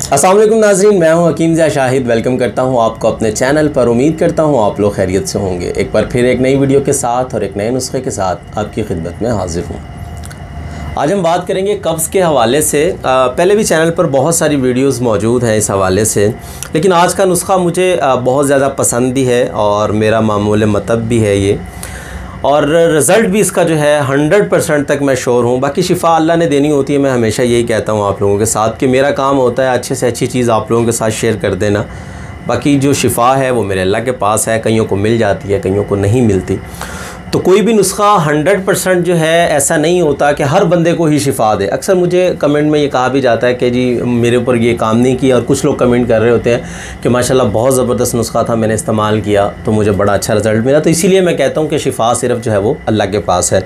अस्सलाम वालेकुम नाज़रीन, मैं हूं हकीम ज़िया शाहिद। वेलकम करता हूं आपको अपने चैनल पर। उम्मीद करता हूं आप लोग खैरियत से होंगे। एक बार फिर एक नई वीडियो के साथ और एक नए नुस्खे के साथ आपकी खिदमत में हाजिर हूं। आज हम बात करेंगे कब्ज़ के हवाले से। पहले भी चैनल पर बहुत सारी वीडियोस मौजूद हैं इस हवाले से, लेकिन आज का नुस्खा मुझे बहुत ज़्यादा पसंद भी है और मेरा मामूल मतलब भी है ये, और रिज़ल्ट भी इसका जो है 100% तक मैं श्योर हूँ। बाकी शिफ़ा अल्लाह ने देनी होती है, मैं हमेशा यही कहता हूँ आप लोगों के साथ कि मेरा काम होता है अच्छे से अच्छी चीज़ आप लोगों के साथ शेयर कर देना। बाकी जो शिफ़ा है वो मेरे अल्लाह के पास है, कईयों को मिल जाती है, कईयों को नहीं मिलती। तो कोई भी नुस्खा 100% जो है ऐसा नहीं होता कि हर बंदे को ही शिफ़ा दे। अक्सर मुझे कमेंट में ये कहा भी जाता है कि जी मेरे ऊपर ये काम नहीं किया, और कुछ लोग कमेंट कर रहे होते हैं कि माशाल्लाह बहुत ज़बरदस्त नुस्खा था, मैंने इस्तेमाल किया तो मुझे बड़ा अच्छा रिज़ल्ट मिला। तो इसीलिए मैं कहता हूँ कि शिफ़ा सिर्फ जो है वो अल्लाह के पास है।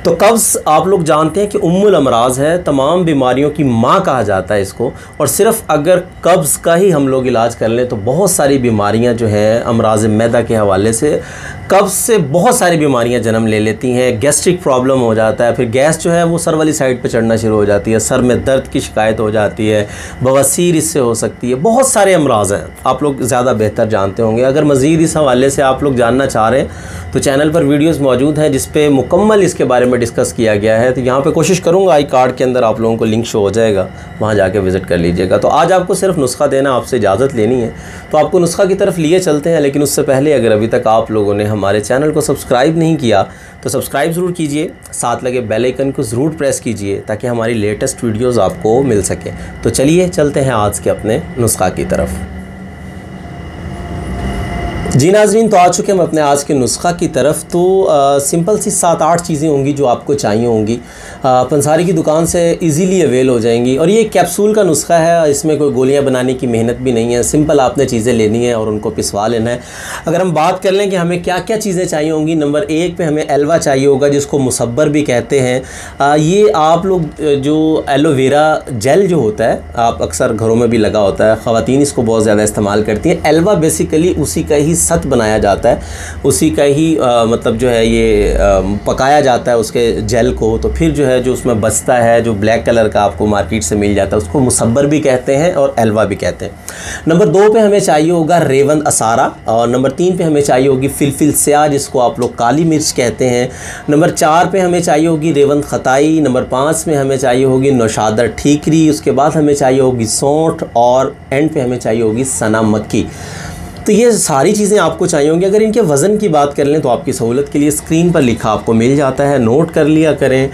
तो कब्ज़ आप लोग जानते हैं कि उम्मुल अमराज़ है, तमाम बीमारियों की माँ कहा जाता है इसको। और सिर्फ़ अगर कब्ज़ का ही हम लोग इलाज कर लें तो बहुत सारी बीमारियाँ जो हैं अमराज़ मैदा के हवाले से, कब्ज़ से बहुत सारी बीमारियां जन्म ले लेती हैं। गैस्ट्रिक प्रॉब्लम हो जाता है, फिर गैस जो है वो सर वाली साइड पे चढ़ना शुरू हो जाती है, सर में दर्द की शिकायत हो जाती है, बवासीर इससे हो सकती है। बहुत सारे अमराज़ हैं, आप लोग ज़्यादा बेहतर जानते होंगे। अगर मज़ीद इस हवाले से आप लोग जानना चाह रहे हैं तो चैनल पर वीडियोज़ मौजूद हैं जिस पर मुकम्मल इसके बारे में डिस्कस किया गया है। तो यहाँ पर कोशिश करूँगा आई कार्ड के अंदर आप लोगों को लिंक शो हो जाएगा, वहाँ जाके विज़िट कर लीजिएगा। तो आज आपको सिर्फ नुस्खा देना, आपसे इजाज़त लेनी है, तो आपको नुस्खा की तरफ लिए चलते हैं। लेकिन उससे पहले अगर अभी तक आप लोगों ने हमारे चैनल को सब्सक्राइब नहीं किया तो सब्सक्राइब ज़रूर कीजिए, साथ लगे बेल आइकन को ज़रूर प्रेस कीजिए ताकि हमारी लेटेस्ट वीडियोस आपको मिल सके। तो चलिए चलते हैं आज के अपने नुस्खा की तरफ। जी नाज़रीन, तो आ चुके हम अपने आज के नुस्खा की तरफ। तो सिंपल सी 7-8 चीज़ें होंगी जो आपको चाहिए होंगी, पंसारी की दुकान से इजीली अवेल हो जाएंगी। और ये कैप्सूल का नुस्खा है, इसमें कोई गोलियां बनाने की मेहनत भी नहीं है। सिंपल आपने चीज़ें लेनी है और उनको पिसवा लेना है। अगर हम बात कर लें कि हमें क्या क्या चीज़ें चाहिए होंगी, नंबर 1 पे हमें एलवा चाहिए होगा, जिसको मुसब्बर भी कहते हैं। ये आप लोग जो एलोवेरा जेल जो होता है, आप अक्सर घरों में भी लगा होता है, ख़वातीन इसको बहुत ज़्यादा इस्तेमाल करती हैं। एलवा बेसिकली उसी का ही सत बनाया जाता है, उसी का ही मतलब जो है ये पकाया जाता है उसके जेल को। तो फिर जो है जो उसमें बचता है, जो ब्लैक कलर का आपको मार्केट से मिल जाता है, उसको मुसब्बर भी कहते हैं और एलवा भी कहते हैं। नंबर 2 पे हमें चाहिए होगा रेवंद असारा, और नंबर 3 पे हमें चाहिए होगी फिलफिल स्याह, जिसको आप लोग काली मिर्च कहते हैं। नंबर 4 पे हमें चाहिए होगी रेवंद खताई। नंबर 5 में हमें चाहिए होगी नौशादर ठीकरी। उसके बाद हमें चाहिए होगी सौंठ, और एंड पे हमें चाहिए होगी सना मक्की। तो ये सारी चीज़ें आपको चाहिए होंगी। अगर इनके वज़न की बात कर लें तो आपकी सहूलत के लिए स्क्रीन पर लिखा आपको मिल जाता है, नोट कर लिया करें।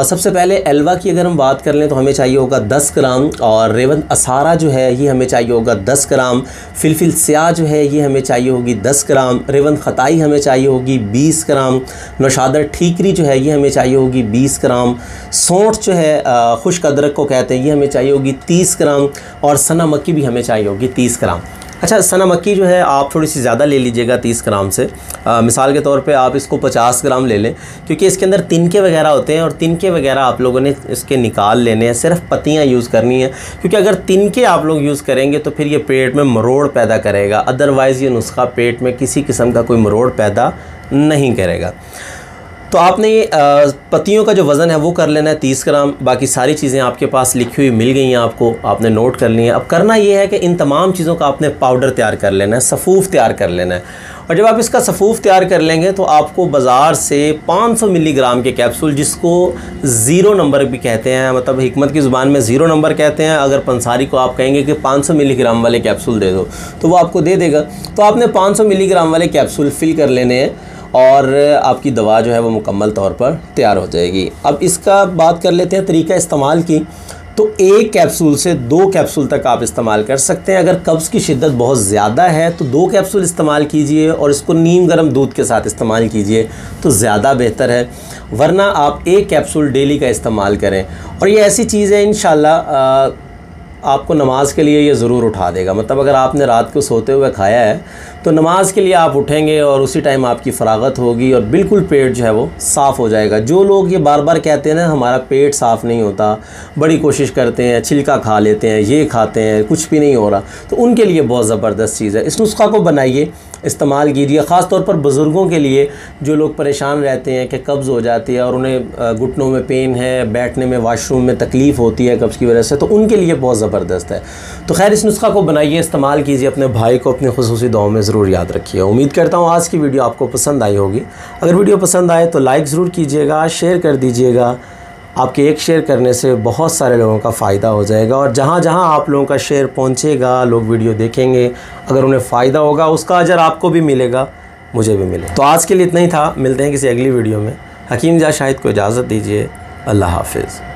सबसे पहले एलवा की अगर हम बात कर लें तो हमें चाहिए होगा 10 ग्राम, और रेवंद असारा जो है ये हमें चाहिए होगा 10 ग्राम। फिलफिल स्याह जो है ये हमें चाहिए होगी 10 ग्राम। रेवंद खताई हमें चाहिए होगी 20 ग्राम। नौशादर ठीकरी जो है ये हमें चाहिए होगी 20 ग्राम। सौंठ जो है खुश्क अदरक को कहते हैं, ये हमें चाहिए होगी 30 ग्राम। और सना मक्की भी हमें चाहिए होगी 30 ग्राम। अच्छा, सना मक्की जो है आप थोड़ी सी ज़्यादा ले लीजिएगा 30 ग्राम से। मिसाल के तौर पे आप इसको 50 ग्राम ले लें, क्योंकि इसके अंदर तिनके वगैरह होते हैं और तिनके वगैरह आप लोगों ने इसके निकाल लेने हैं। सिर्फ पत्तियां यूज़ करनी है, क्योंकि अगर तिनके आप लोग यूज़ करेंगे तो फिर ये पेट में मरोड़ पैदा करेगा। अदरवाइज़ ये नुस्खा पेट में किसी किस्म का कोई मरोड़ पैदा नहीं करेगा। तो आपने ये पत्तियों का जो वज़न है वो कर लेना है 30 ग्राम। बाकी सारी चीज़ें आपके पास लिखी हुई मिल गई हैं, आपको आपने नोट कर ली हैं। अब करना ये है कि इन तमाम चीज़ों का आपने पाउडर तैयार कर लेना है, सफ़ूफ़ तैयार कर लेना है। और जब आप इसका सफ़ूफ़ तैयार कर लेंगे तो आपको बाज़ार से 500 मिलीग्राम के कैप्सूल, जिसको 0 नंबर भी कहते हैं, मतलब हिकमत की ज़ुबान में 0 नंबर कहते हैं। अगर पंसारी को आप कहेंगे कि 500 मिलीग्राम वाले कैप्सूल दे दो तो वो आपको दे देगा। तो आपने 500 मिलीग्राम वाले कैप्सूल फिल कर लेने हैं और आपकी दवा जो है वो मुकम्मल तौर पर तैयार हो जाएगी। अब इसका बात कर लेते हैं तरीका इस्तेमाल की। तो 1 कैप्सूल से 2 कैप्सूल तक आप इस्तेमाल कर सकते हैं। अगर कब्ज़ की शिद्दत बहुत ज़्यादा है तो 2 कैप्सूल इस्तेमाल कीजिए और इसको नीम गर्म दूध के साथ इस्तेमाल कीजिए तो ज़्यादा बेहतर है। वरना आप 1 कैप्सूल डेली का इस्तेमाल करें। और ये ऐसी चीज़ है इंशाल्लाह आपको नमाज के लिए ये ज़रूर उठा देगा। मतलब अगर आपने रात को सोते हुए खाया है तो नमाज के लिए आप उठेंगे और उसी टाइम आपकी फ़रागत होगी और बिल्कुल पेट जो है वो साफ़ हो जाएगा। जो लोग ये बार बार कहते हैं ना हमारा पेट साफ़ नहीं होता, बड़ी कोशिश करते हैं, छिलका खा लेते हैं, ये खाते हैं, कुछ भी नहीं हो रहा, तो उनके लिए बहुत ज़बरदस्त चीज़ है। इस नुस्खा को बनाइए इस्तेमाल कीजिए। ख़ास तौर पर बुज़ुर्गों के लिए, जो लोग परेशान रहते हैं कि कब्ज़ हो जाती है और उन्हें घुटनों में पेन है, बैठने में, वॉशरूम में तकलीफ़ होती है कब्ज़ की वजह से, तो उनके लिए बहुत ज़बरदस्त है। तो खैर इस नुस्खा को बनाइए, इस्तेमाल कीजिए, अपने भाई को अपनी खुसूसी दुआओं में ज़रूर याद रखिए। उम्मीद करता हूँ आज की वीडियो आपको पसंद आई होगी। अगर वीडियो पसंद आए तो लाइक ज़रूर कीजिएगा, शेयर कर दीजिएगा। आपके एक शेयर करने से बहुत सारे लोगों का फ़ायदा हो जाएगा, और जहाँ जहाँ आप लोगों का शेयर पहुँचेगा, लोग वीडियो देखेंगे, अगर उन्हें फ़ायदा होगा उसका अजर आपको भी मिलेगा, मुझे भी मिलेगा। तो आज के लिए इतना ही था, मिलते हैं किसी अगली वीडियो में। हकीम जा शाहिद को इजाज़त दीजिए। अल्लाह हाफ़िज़।